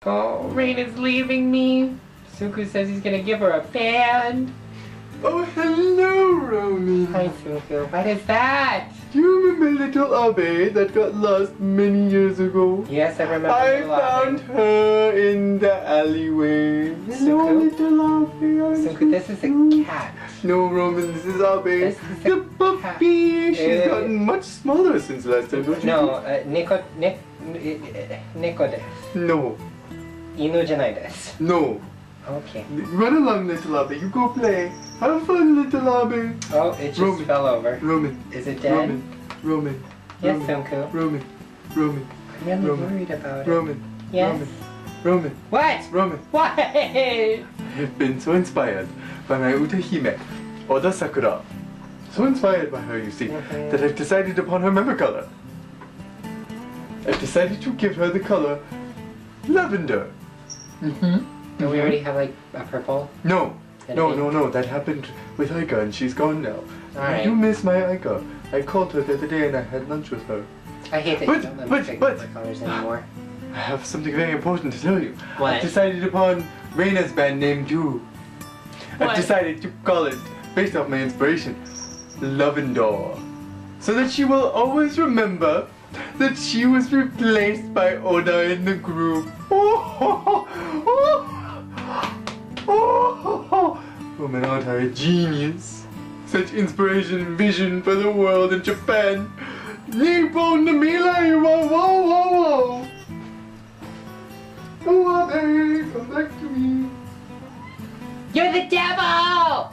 Oh, Reina's leaving me. Sunku says he's gonna give her a band. Oh, hello, Romy. Hi, Sunku. What is that? Do you remember little Abe that got lost many years ago? Yes, I remember. I found her in the alleyway. Hello, little Abe. Sunku, this is a cat. No, Roman, this is Abe. This is The puppy. She's gotten much smaller since last time, don't you No, Neko desu. No. Inu janai desu. No. Okay. Run along, little Abe. You go play. Have fun, little Abe. Oh, it just Roman. fell over. Roman. Is it dead? Roman. Yes, Sunku. Roman. I'm really worried about it. Roman. Yes. Roman. What? Roman. What? I've been so inspired by my Utahime, Oda Sakura. So inspired by her, you see, that I've decided upon her member color. I've decided to give her the color lavender. Do we already have like a purple? No. That happened with Aika and she's gone now. Alright. I do miss my Aika. I called her the other day and I had lunch with her. I hate that you don't let me pick color colors anymore. I have something very important to tell you. What? I've decided upon Reina's band name too. What? I've decided to call it, based off my inspiration, Lavender. So that she will always remember that she was replaced by Oda in the group. Woman, aren't I a genius? Such inspiration and vision for the world in Japan. Nippon no mirai wa wow wow wow. Oh, Abe, come back to me. You're the devil!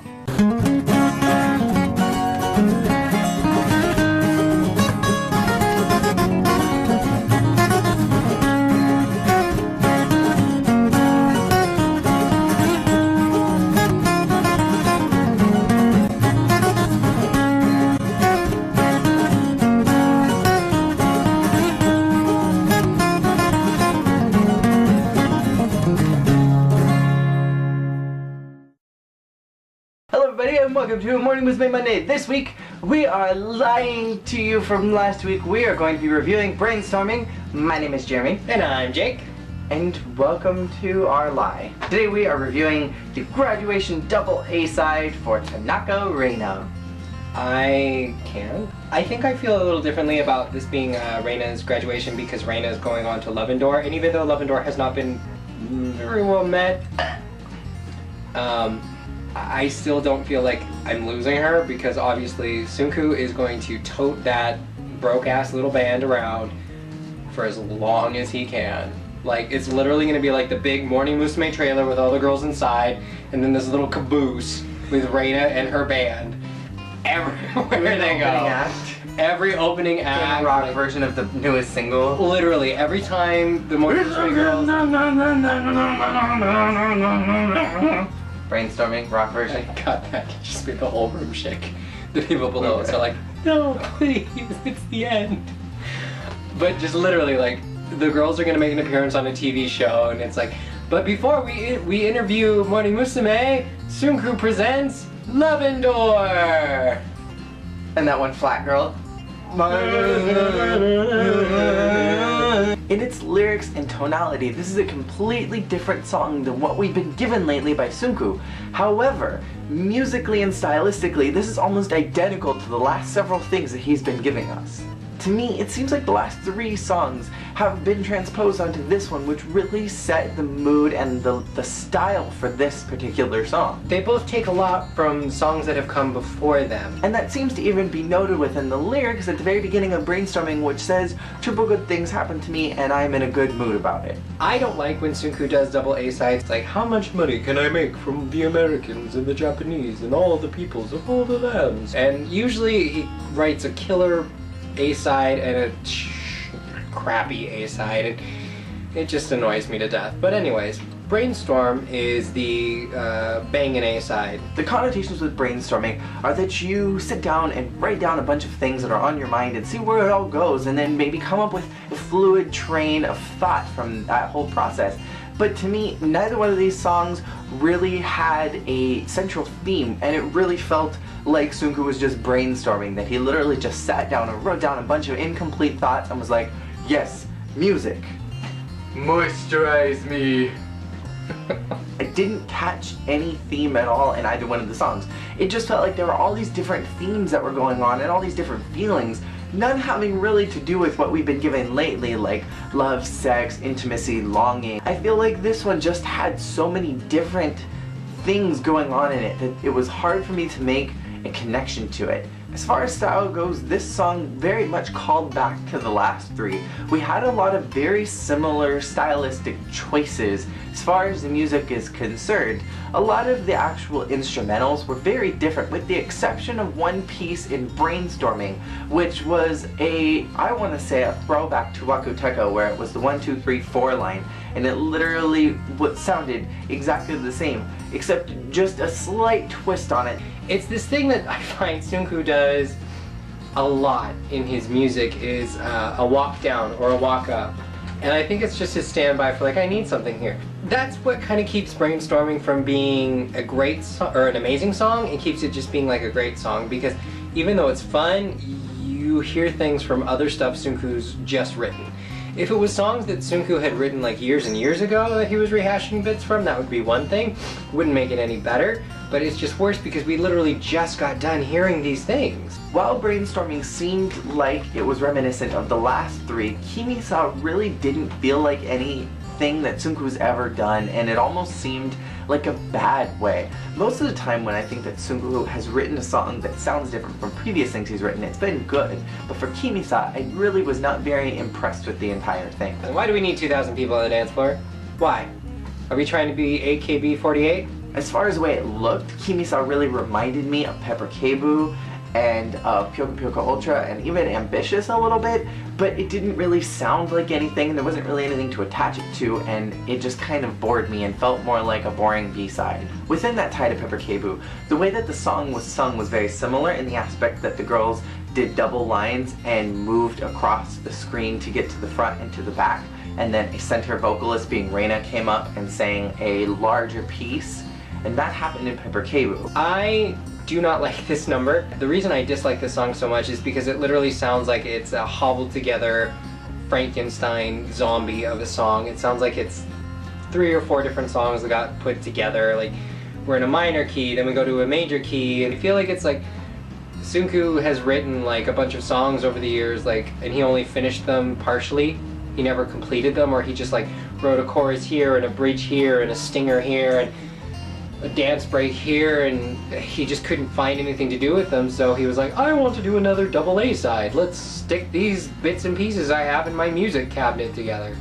And welcome to Morning Musume Monday. This week we are lying to you from last week. We are going to be reviewing Brainstorming. My name is Jeremy. And I'm Jake. And welcome to our lie. Today we are reviewing the graduation double A side for Tanaka Reina. I think I feel a little differently about this being Reina's graduation because Reina is going on to Lavender, and even though Lavender has not been very well met, I still don't feel like I'm losing her because obviously Sunku is going to tote that broke-ass little band around for as long as he can. Like, it's literally going to be like the big Morning Musume trailer with all the girls inside, and then this little caboose with Reina and her band everywhere they go. Every opening act. Rock like, version of the newest single. Literally, every time the Morning Musume girls... Brainstorming, rock version. God, that could just be the whole room shake. The people below us are like, no, please, it's the end. But just literally, like, the girls are gonna make an appearance on a TV show, and it's like, but before we interview Morning Musume, Sunku presents Lavender. And that one flat girl. In its lyrics and tonality, this is a completely different song than what we've been given lately by Sunku. However, musically and stylistically, this is almost identical to the last several things that he's been giving us. To me, it seems like the last 3 songs have been transposed onto this one, which really set the mood and the style for this particular song. They both take a lot from songs that have come before them. And that seems to even be noted within the lyrics at the very beginning of Brainstorming, which says, "Triple good things happen to me and I'm in a good mood about it." I don't like when Sunku does double A sides. Like, how much money can I make from the Americans and the Japanese and all the peoples of all the lands? And usually he writes a killer A-side and a crappy A-side. It just annoys me to death. But anyways, Brainstorm is the bangin' A-side. The connotations with brainstorming are that you sit down and write down a bunch of things that are on your mind and see where it all goes, and then maybe come up with a fluid train of thought from that whole process. But to me, neither one of these songs really had a central theme, and it really felt like Sunku was just brainstorming, that he literally just sat down and wrote down a bunch of incomplete thoughts and was like, yes, music. Moisturize me. I didn't catch any theme at all in either one of the songs. It just felt like there were all these different themes that were going on and all these different feelings, none having really to do with what we've been given lately, like love, sex, intimacy, longing. I feel like this one just had so many different things going on in it that it was hard for me to make a connection to it. As far as style goes, this song very much called back to the last three. We had a lot of very similar stylistic choices as far as the music is concerned. A lot of the actual instrumentals were very different, with the exception of one piece in Brainstorming, which was I want to say a throwback to Waku Teko, where it was the 1, 2, 3, 4 line, and it literally sounded exactly the same, except just a slight twist on it. It's this thing that I find Sunku does a lot in his music, is a walk down or a walk up. And I think it's just his standby for like, I need something here. That's what kind of keeps Brainstorming from being a great or an amazing song. It keeps it just being like a great song, because even though it's fun, you hear things from other stuff Sunku's just written. If it was songs that Sunku had written like years and years ago that he was rehashing bits from, that would be one thing. Wouldn't make it any better, but it's just worse because we literally just got done hearing these things. While Brainstorming seemed like it was reminiscent of the last three, Kimi Sae really didn't feel like anything that Sunku's ever done, and it almost seemed like a bad way. Most of the time when I think that Sunku has written a song that sounds different from previous things he's written, it's been good. But for Kimi Sae, I really was not very impressed with the entire thing. Why do we need 2,000 people on the dance floor? Why? Are we trying to be AKB48? As far as the way it looked, Kimi Sae really reminded me of Pepper Kebu and Pyoka Pyoka Ultra, and even Ambitious a little bit, but it didn't really sound like anything. There wasn't really anything to attach it to, and it just kind of bored me and felt more like a boring B-side. Within that tie to Pepper Kebu, the way that the song was sung was very similar in the aspect that the girls did double lines and moved across the screen to get to the front and to the back, and then a center vocalist, being Reina, came up and sang a larger piece, and that happened in Pepper Kebu. I do not like this number. The reason I dislike this song so much is because it literally sounds like it's a hobbled together Frankenstein zombie of a song. It sounds like it's 3 or 4 different songs that got put together. Like, we're in a minor key, then we go to a major key, and I feel like it's like Sunku has written like a bunch of songs over the years, like, and he only finished them partially. He never completed them, or he just like wrote a chorus here and a bridge here and a stinger here and a dance break here, and he just couldn't find anything to do with them, so he was like, I want to do another double A side. Let's stick these bits and pieces I have in my music cabinet together.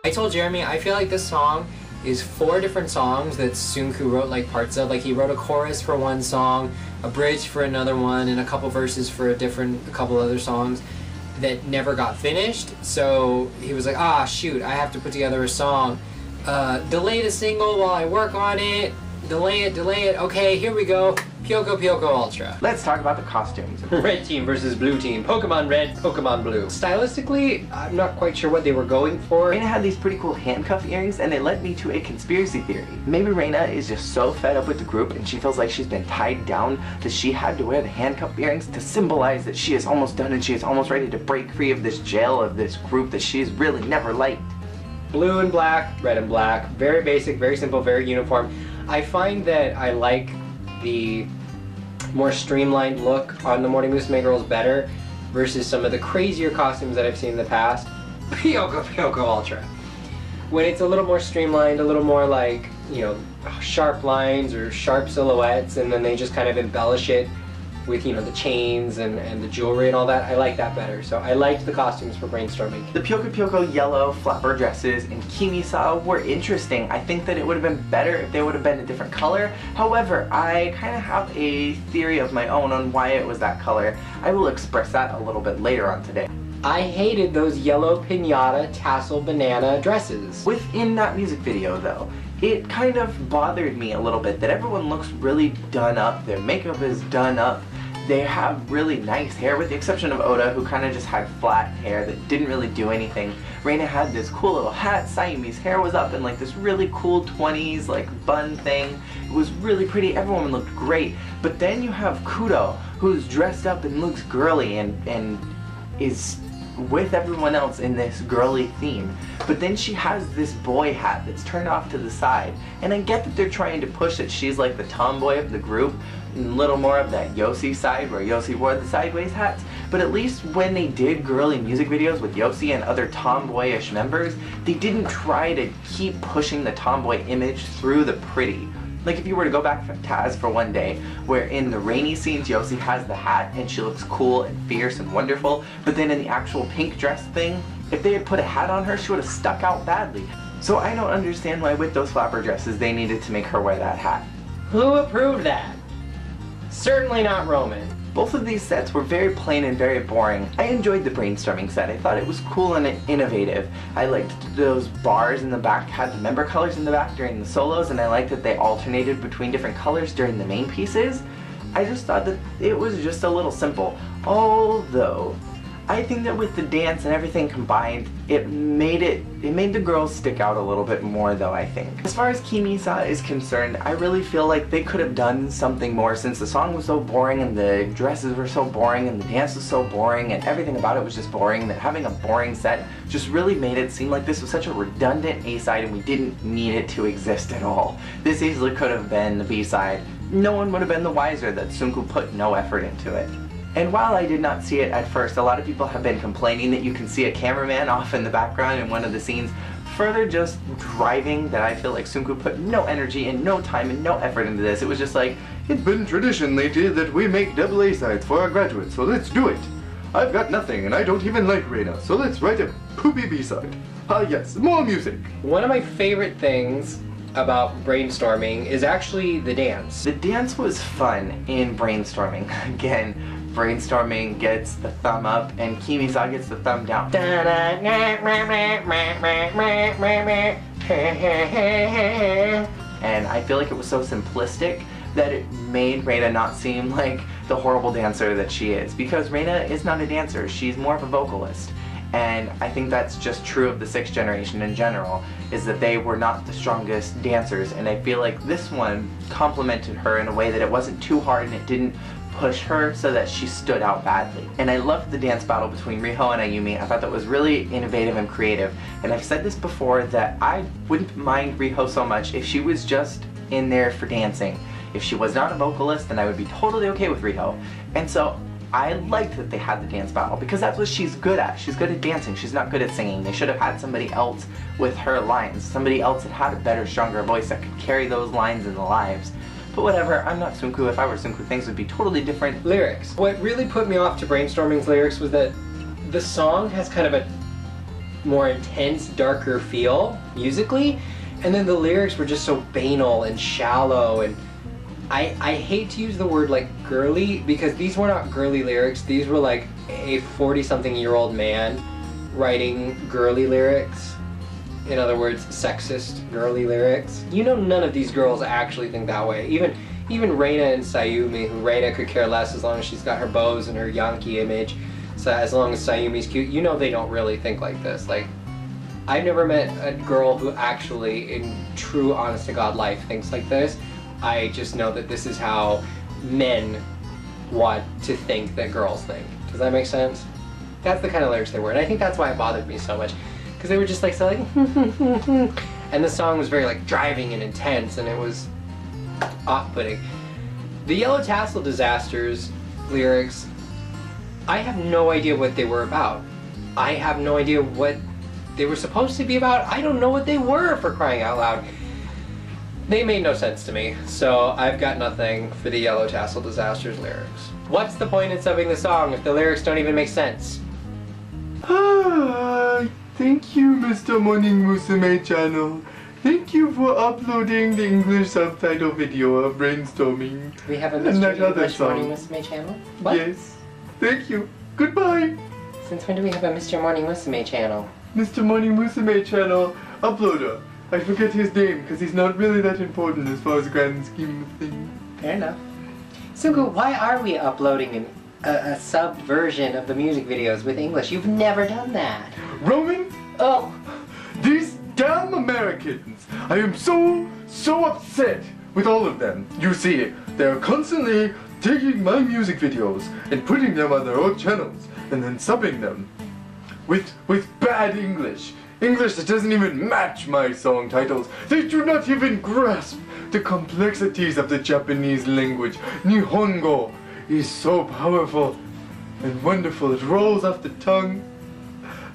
I told Jeremy I feel like this song is 4 different songs that Sunku wrote like parts of. Like, he wrote a chorus for one song, a bridge for another one, and a couple verses for a couple other songs that never got finished. So he was like, ah shoot, I have to put together a song. Delay the single while I work on it. Delay it, okay, here we go. Pyoko Pyoko Ultra. Let's talk about the costumes. Red team versus blue team. Pokemon Red, Pokemon Blue. Stylistically, I'm not quite sure what they were going for. Reina had these pretty cool handcuff earrings, and they led me to a conspiracy theory. Maybe Reina is just so fed up with the group and she feels like she's been tied down that she had to wear the handcuff earrings to symbolize that she is almost done and she is almost ready to break free of this jail of this group that she's really never liked. Blue and black, red and black. Very basic, very simple, very uniform. I find that I like the more streamlined look on the Morning Musume girls better versus some of the crazier costumes that I've seen in the past. Pyoko Pyoko Ultra. When it's a little more streamlined, a little more like, you know, sharp lines or sharp silhouettes, and then they just kind of embellish it with, you know, the chains and the jewelry and all that. I like that better. So I liked the costumes for Brainstorming. The Pyoko Pyoko yellow flapper dresses in Kimi Sae were interesting. I think that it would have been better if they would have been a different color. However, I kind of have a theory of my own on why it was that color. I will express that a little bit later on today. I hated those yellow piñata tassel banana dresses. Within that music video though, it kind of bothered me a little bit that everyone looks really done up, their makeup is done up, they have really nice hair with the exception of Oda, who kind of just had flat hair that didn't really do anything. Reina had this cool little hat, Sayumi's hair was up in like this really cool 20s like bun thing. It was really pretty, everyone looked great. But then you have Kudo, who's dressed up and looks girly and is with everyone else in this girly theme. But then she has this boy hat that's turned off to the side. And I get that they're trying to push that she's like the tomboy of the group, and a little more of that Yossi side where Yossi wore the sideways hats. But at least when they did girly music videos with Yossi and other tomboyish members, they didn't try to keep pushing the tomboy image through the pretty. Like if you were to go back to As for One Day, where in the rainy scenes Yossi has the hat and she looks cool and fierce and wonderful, but then in the actual pink dress thing, if they had put a hat on her, she would have stuck out badly. So I don't understand why with those flapper dresses they needed to make her wear that hat. Who approved that? Certainly not Roman. Both of these sets were very plain and very boring. I enjoyed the brainstorming set. I thought it was cool and innovative. I liked those bars in the back had the member colors in the back during the solos, and I liked that they alternated between different colors during the main pieces. I just thought that it was just a little simple. Although, I think that with the dance and everything combined, it made the girls stick out a little bit more though, I think. As far as Kimi Sae is concerned, I really feel like they could have done something more since the song was so boring and the dresses were so boring and the dance was so boring and everything about it was just boring, that having a boring set just really made it seem like this was such a redundant A-side and we didn't need it to exist at all. This easily could have been the B-side. No one would have been the wiser that Sunku put no effort into it. And while I did not see it at first, a lot of people have been complaining that you can see a cameraman off in the background in one of the scenes, further just driving that I feel like Sunku put no energy and no time and no effort into this. It was just like, It's been tradition lately that we make double A-sides for our graduates, so let's do it. I've got nothing and I don't even like Reina, so let's write a poopy B-side. Ah yes, more music. One of my favorite things about brainstorming is actually the dance. the dance was fun in brainstorming. Again, brainstorming gets the thumb up and Kimi Sae gets the thumb down. And I feel like it was so simplistic that it made Reina not seem like the horrible dancer that she is. Because Reina is not a dancer, she's more of a vocalist. And I think that's just true of the 6th generation in general, is that they were not the strongest dancers, and I feel like this one complimented her in a way that it wasn't too hard and it didn't push her so that she stood out badly. And I loved the dance battle between Riho and Ayumi. I thought that was really innovative and creative, and I've said this before that I wouldn't mind Riho so much if she was just in there for dancing. If she was not a vocalist, then I would be totally okay with Riho. And so I liked that they had the dance battle because that's what she's good at. She's good at dancing, she's not good at singing. They should have had somebody else with her lines. Somebody else that had a better, stronger voice that could carry those lines in the lives. But whatever, I'm not Sunku. If I were Sunku, things would be totally different. Lyrics. What really put me off to Brainstorming's lyrics was that the song has kind of a more intense, darker feel musically, and then the lyrics were just so banal and shallow, and I hate to use the word like girly because these were not girly lyrics. These were like a 40-something-year-old man writing girly lyrics. In other words, sexist girly lyrics. You know, none of these girls actually think that way. Even Reina and Sayumi, who Reina could care less as long as she's got her bows and her Yankee image. So as long as Sayumi's cute, you know they don't really think like this. Like, I've never met a girl who actually, in true honest-to-God life, thinks like this. I just know that this is how men want to think that girls think. Does that make sense? That's the kind of lyrics they were, and I think that's why it bothered me so much. Because they were just like so like and the song was very like driving and intense, and it was off-putting. The Yellow Tassel Disasters lyrics, I have no idea what they were about. I have no idea what they were supposed to be about. I don't know what they were, for crying out loud. They made no sense to me, so I've got nothing for the Yellow Tassel Disasters lyrics. What's the point in subbing the song if the lyrics don't even make sense? Thank you, Mr. Morning Musume channel. Thank you for uploading the English subtitle video of Brainstorming. We have a And that Mr. other English song. Morning Musume channel? What? Yes. Thank you. Goodbye. Since when do we have a Mr. Morning Musume channel? Mr. Morning Musume channel uploader. I forget his name because he's not really that important as far as the grand scheme of things. Fair enough. Sunku, why are we uploading a subbed version of the music videos with English? You've never done that. Roman? Oh, These damn Americans! I am so upset with all of them. You see, they're constantly taking my music videos and putting them on their own channels and then subbing them. with bad English. English that doesn't even match my song titles. They do not even grasp the complexities of the Japanese language. Nihongo is so powerful and wonderful. It rolls off the tongue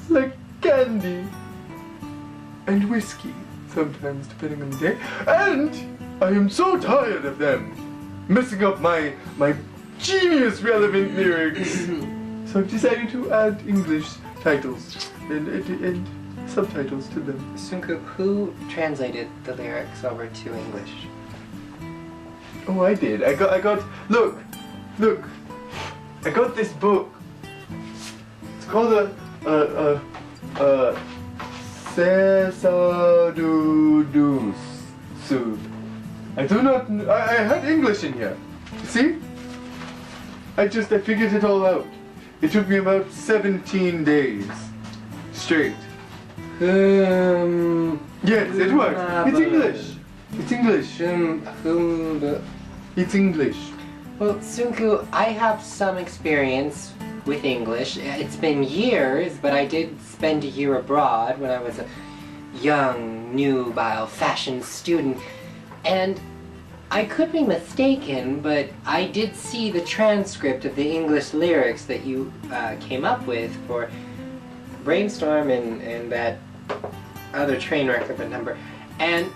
like candy and whiskey, sometimes depending on the day. And I am so tired of them messing up my genius relevant lyrics. So I've decided to add English titles and subtitles to them. Sunku, who translated the lyrics over to English? Oh, I did. I got. Look. I got this book. It's called a Sesadudus Soup. I do not. I had English in here. See? I figured it all out. It took me about 17 days straight. Yes, it works. It's English. It's English. It's English. Well, Sunku, I have some experience with English. It's been years, but I did spend a year abroad when I was a young, nubile, fashion student. And I could be mistaken, but I did see the transcript of the English lyrics that you came up with for Brainstorm and that other train wreck of a number. And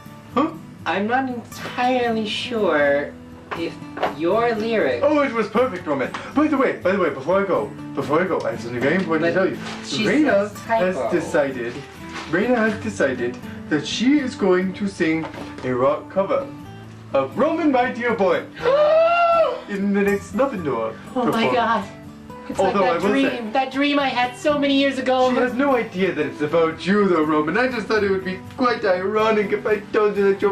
I'm not entirely sure if your lyrics... Oh, it was perfect, Roman. By the way, before I go, I have something very important to tell you. Reina has decided that she is going to sing a rock cover of Roman, My Dear Boy in the next Nothing Door. Oh my god. It's like that dream I had so many years ago. She has no idea that it's about you though, Roman. I just thought it would be quite ironic if I told you that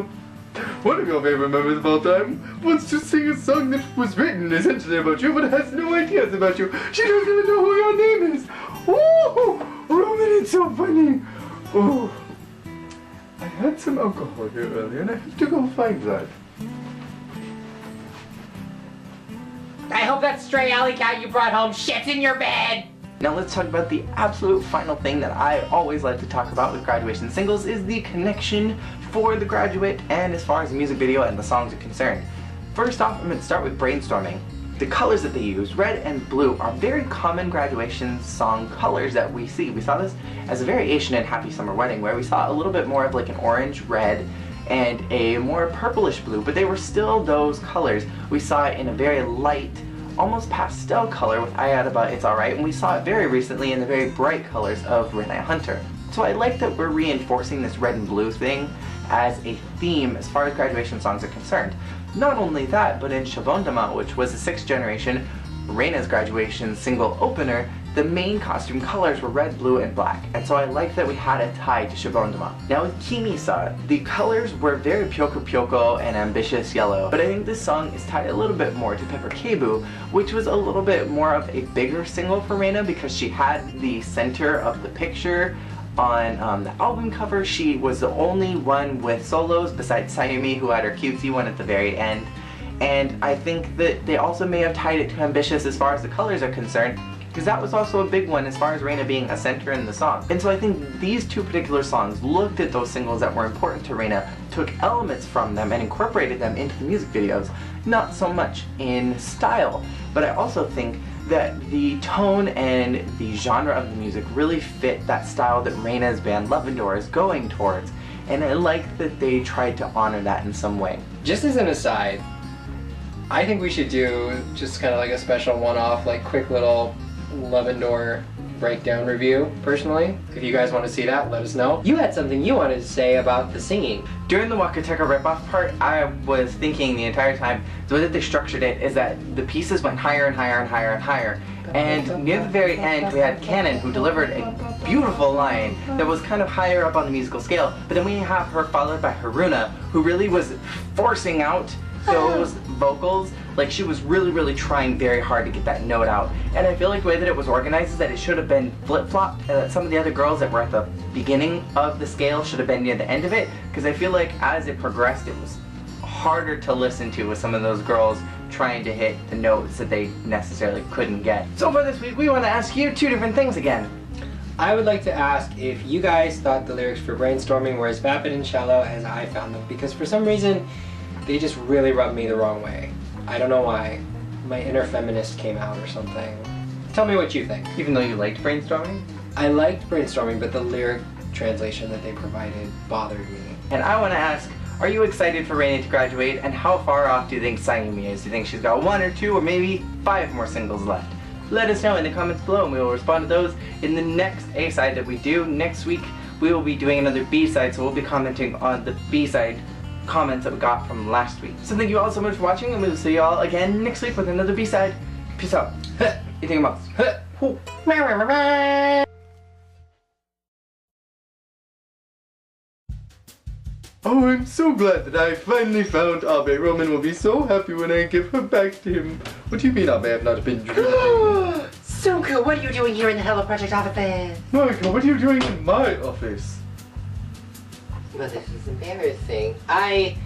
one of your favorite members of all time wants to sing a song that was written essentially about you, but has no ideas about you. She doesn't even know who your name is. Oh, Roman, it's so funny. Oh, I had some alcohol here earlier and I have to go find that. I hope that stray alley cat you brought home shits in your bed! Now let's talk about the absolute final thing that I always like to talk about with graduation singles is the connection for the graduate and as far as the music video and the songs are concerned. First off, I'm going to start with Brainstorming. The colors that they use, red and blue, are very common graduation song colors that we see. We saw this as a variation in Happy Summer Wedding where we saw a little bit more of like an orange, red, and a more purplish blue, but they were still those colors. We saw it in a very light, almost pastel color with Sae Ireba, It's Alright, and we saw it very recently in the very bright colors of Renai Hunter. So I like that we're reinforcing this red and blue thing as a theme as far as graduation songs are concerned. Not only that, but in Shabondama, which was the 6th generation Reina's graduation single opener, the main costume colors were red, blue, and black, and so I like that we had a tie to Shabondama. Now with Kimi Sae, the colors were very Pyoko Pyoko and ambitious yellow, but I think this song is tied a little bit more to Pepper Kebu, which was a little bit more of a bigger single for Reina because she had the center of the picture on the album cover. She was the only one with solos besides Sayumi, who had her cutesy one at the very end. And I think that they also may have tied it to Ambitious as far as the colors are concerned, because that was also a big one as far as Reina being a center in the song. And so I think these two particular songs looked at those singles that were important to Reina, took elements from them and incorporated them into the music videos, not so much in style. But I also think that the tone and the genre of the music really fit that style that Reina's band Love and Door is going towards, and I like that they tried to honor that in some way. Just as an aside, I think we should do just kind of like a special one-off, like quick little Love and Door breakdown review, personally. If you guys want to see that, let us know. You had something you wanted to say about the singing. During the Wakateka ripoff part, I was thinking the entire time, the way that they structured it is that the pieces went higher and higher and higher and higher. And near the very end, we had Cannon, who delivered a beautiful line that was kind of higher up on the musical scale, but then we have her followed by Haruna, who really was forcing out those vocals. Like, she was really trying very hard to get that note out. And I feel like the way that it was organized is that it should have been flip-flopped, and that some of the other girls that were at the beginning of the scale should have been near the end of it, because I feel like as it progressed, it was harder to listen to with some of those girls trying to hit the notes that they necessarily couldn't get. So for this week, we want to ask you two different things again. I would like to ask if you guys thought the lyrics for Brainstorming were as vapid and shallow as I found them, because for some reason they just really rubbed me the wrong way. I don't know why. My inner feminist came out or something. Tell me what you think. Even though you liked Brainstorming? I liked Brainstorming, but the lyric translation that they provided bothered me. And I want to ask, are you excited for Reina to graduate, and how far off do you think Sayumi is? Do you think she's got 1 or 2 or maybe 5 more singles left? Let us know in the comments below and we will respond to those in the next A-side that we do. Next week we will be doing another B-side, so we'll be commenting on the B-side comments that we got from last week. So thank you all so much for watching, and we will see you all again next week with another B-side. Peace out. Eating a mouse. Oh, I'm so glad that I finally found Abe. Roman will be so happy when I give her back to him. What do you mean Abe? I've not been drinking? Sunku, what are you doing here in the Hello Project office? Michael, what are you doing in my office? Well, this is embarrassing. I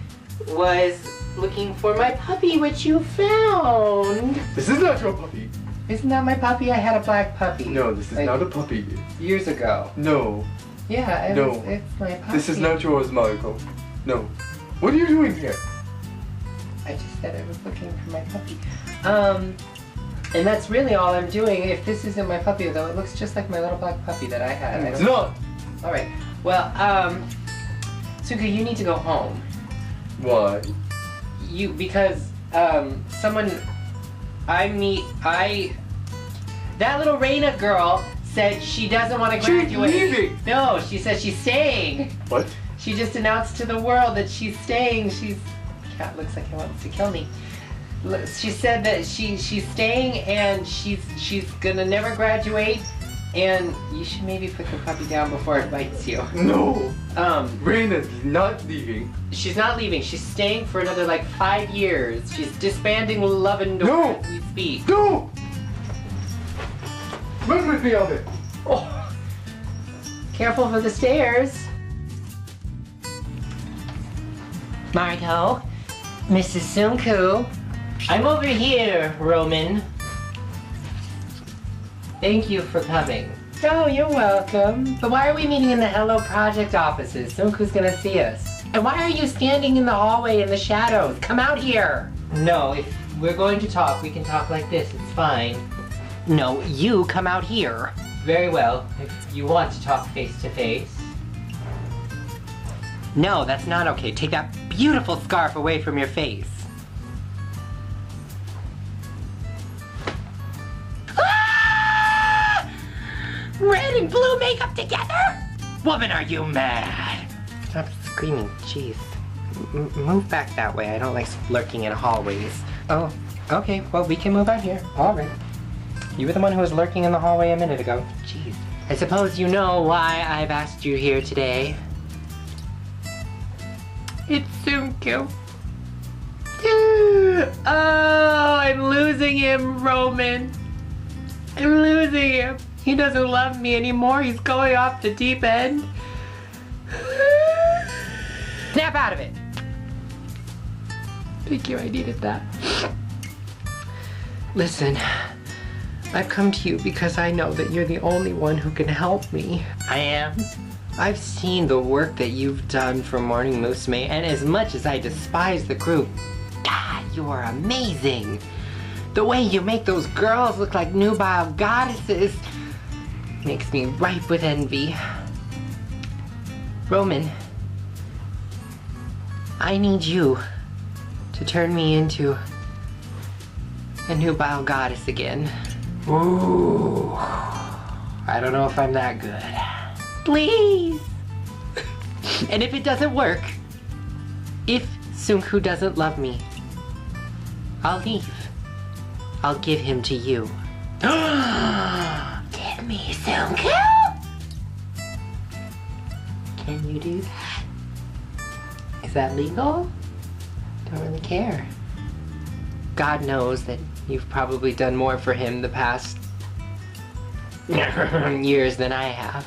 was looking for my puppy, which you found. This is not your puppy. Isn't that my puppy? I had a black puppy. No, this is like, not a puppy. Years ago. No. Yeah, it's my puppy. This is not yours, Michael. No. What are you doing here? I just said I was looking for my puppy. And that's really all I'm doing. If this isn't my puppy, though, it looks just like my little black puppy that I had. It's not. All right. Well, Sunku, you need to go home. Why? Because that little Reina girl said she doesn't want to graduate. She's leaving. No, she said she's staying. What? She just announced to the world that she's staying. Cat looks like he wants to kill me. She said that she's staying and she's gonna never graduate, and you should maybe put the puppy down before it bites you. No. Reina's not leaving. She's not leaving. She's staying for another like 5 years. She's disbanding Love and Door No. as we speak. No. Run with me, Abe. Oh. Careful for the stairs. Marco, Mrs. Sunku, I'm over here, Roman. Thank you for coming. Oh, you're welcome. But why are we meeting in the Hello Project offices? Sunku's gonna see us. And why are you standing in the hallway in the shadows? Come out here. No, if we're going to talk, we can talk like this. It's fine. No, you come out here. Very well, if you want to talk face to face. No, that's not okay. Take that beautiful scarf away from your face. Ah! Red and blue makeup together? Woman, are you mad? Stop screaming, jeez. Move back that way. I don't like lurking in hallways. Oh, okay, well, we can move out here. All right. You were the one who was lurking in the hallway a minute ago. Jeez. I suppose you know why I've asked you here today. It's Sunku. Oh, I'm losing him, Roman. I'm losing him. He doesn't love me anymore. He's going off the deep end. Snap out of it. Thank you, I needed that. Listen, I've come to you because I know that you're the only one who can help me. I am. I've seen the work that you've done for Morning Musume, and as much as I despise the group, God, you are amazing. The way you make those girls look like nubile goddesses makes me ripe with envy. Roman, I need you to turn me into a nubile goddess again. Ooh, I don't know if I'm that good. Please. And if it doesn't work, if Sunku doesn't love me, I'll leave. I'll give him to you. Give me Sunku. Can you do that? Is that legal? Don't really care. God knows that you've probably done more for him the past years than I have.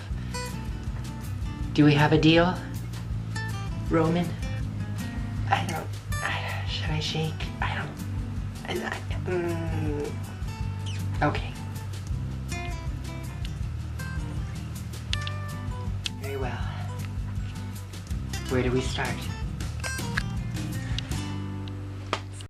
Do we have a deal, Roman? Should I shake? Okay. well. Where do we start?